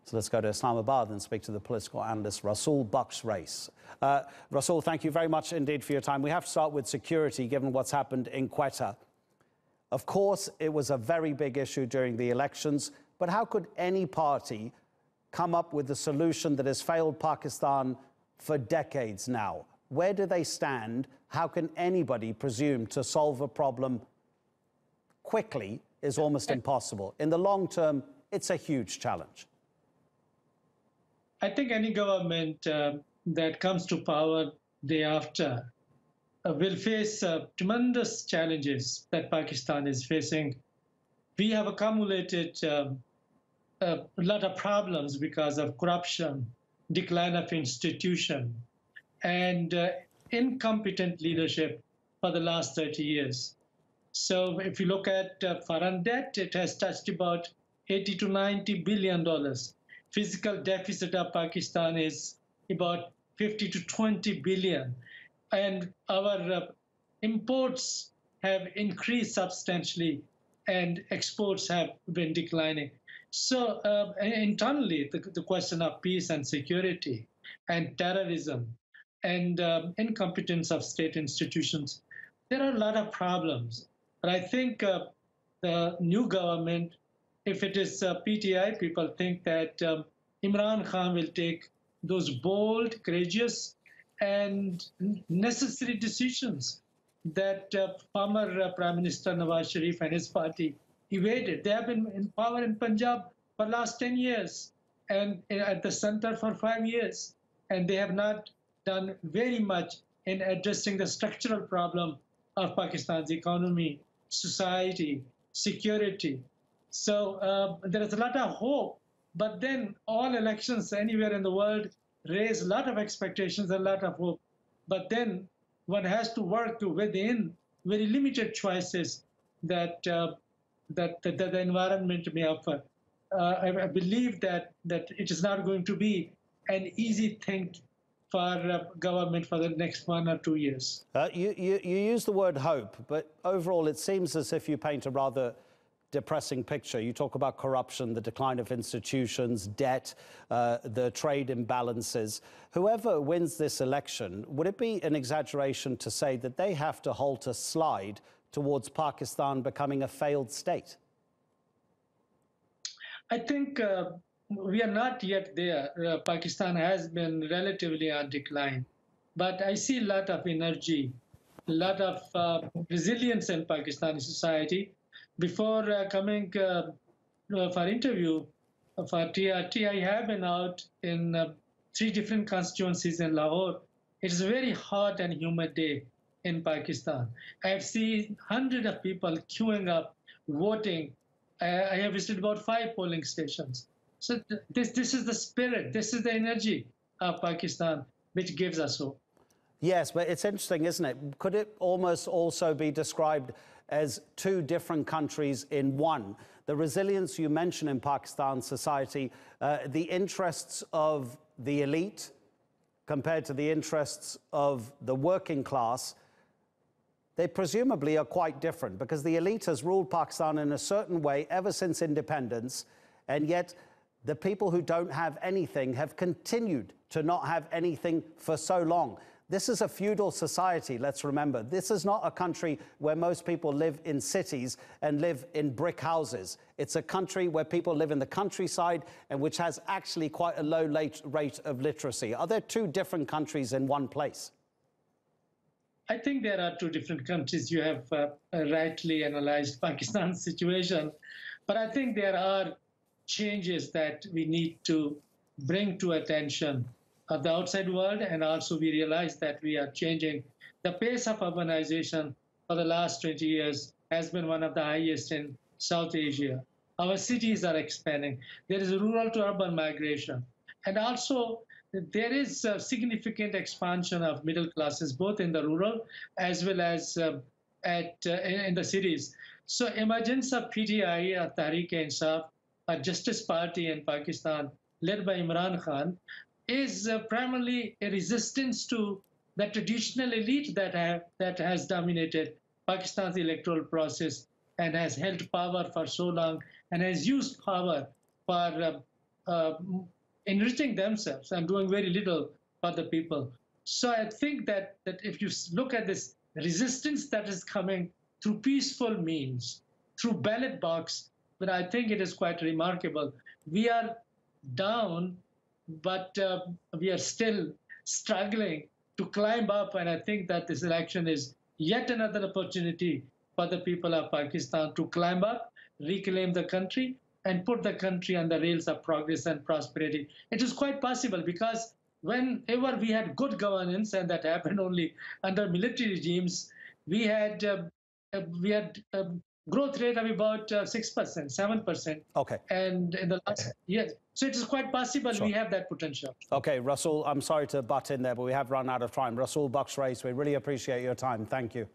So let's go to Islamabad and speak to the political analyst Rasul Bakhsh Rais. Rasul, thank you very much indeed for your time. We have to start with security, given what's happened in Quetta. Of course, it was a very big issue during the elections, but how could any party come up with a solution that has failed Pakistan for decades now? Where do they stand? How can anybody presume to solve a problem quickly is almost impossible. In the long term, it's a huge challenge. I think any government that comes to power day after will face tremendous challenges that Pakistan is facing. We have accumulated a lot of problems because of corruption, decline of institution, and incompetent leadership for the last 30 years. So if you look at foreign debt, it has touched about $80 to $90 billion. Physical deficit of Pakistan is about 50 to 20 billion. And our imports have increased substantially and exports have been declining. So internally, the question of peace and security and terrorism and incompetence of state institutions, there are a lot of problems. But I think the new government, if it is PTI, people think that Imran Khan will take those bold, courageous, and necessary decisions that former Prime Minister Nawaz Sharif and his party evaded. They have been in power in Punjab for the last 10 years and at the center for 5 years. And they have not done very much in addressing the structural problem of Pakistan's economy, society, security. So there is a lot of hope, but then all elections anywhere in the world raise a lot of expectations, a lot of hope. But then one has to work within very limited choices that the environment may offer. I believe that it is not going to be an easy thing for government for the next 1 or 2 years. You use the word hope, but overall it seems as if you paint a rather depressing picture. You talk about corruption, the decline of institutions, debt, the trade imbalances. Whoever wins this election, would it be an exaggeration to say that they have to halt a slide towards Pakistan becoming a failed state? I think we are not yet there. Pakistan has been relatively on decline, but I see a lot of energy, a lot of resilience in Pakistani society. Before coming for interview for TRT, I have been out in 3 different constituencies in Lahore. It is a very hot and humid day in Pakistan. I have seen hundreds of people queuing up, voting. I have visited about 5 polling stations. So this is the spirit, this is the energy of Pakistan, which gives us hope. Yes, but it's interesting, isn't it? Could it almost also be described as 2 different countries in one? The resilience you mention in Pakistan society, the interests of the elite compared to the interests of the working class, they presumably are quite different, because the elite has ruled Pakistan in a certain way ever since independence, and yet the people who don't have anything have continued to not have anything for so long. This is a feudal society, let's remember. This is not a country where most people live in cities and live in brick houses. It's a country where people live in the countryside and which has actually quite a low rate of literacy. Are there 2 different countries in one place? I think there are 2 different countries. You have rightly analyzed Pakistan's situation, but I think there are changes that we need to bring to attention of the outside world, and also we realize that we are changing. The pace of urbanization for the last 20 years has been one of the highest in South Asia. Our cities are expanding. There is rural to urban migration. And also there is a significant expansion of middle classes, both in the rural as well as in the cities. So emergence of PTI, Tehreek-e-Insaf, a justice party in Pakistan led by Imran Khan, is primarily a resistance to the traditional elite that has dominated Pakistan's electoral process and has held power for so long and has used power for enriching themselves and doing very little for the people. So I think that if you look at this resistance that is coming through peaceful means, through ballot box, but I think it is quite remarkable. We are down, but we are still struggling to climb up. And I think that this election is yet another opportunity for the people of Pakistan to climb up, reclaim the country, and put the country on the rails of progress and prosperity. It is quite possible because whenever we had good governance, and that happened only under military regimes, we had growth rate of about 6%, 7%. Okay. And in the last year, so it is quite possible we have that potential. Okay, Rasul, I'm sorry to butt in there, but we have run out of time. Rasul Bakhsh Rais, we really appreciate your time. Thank you.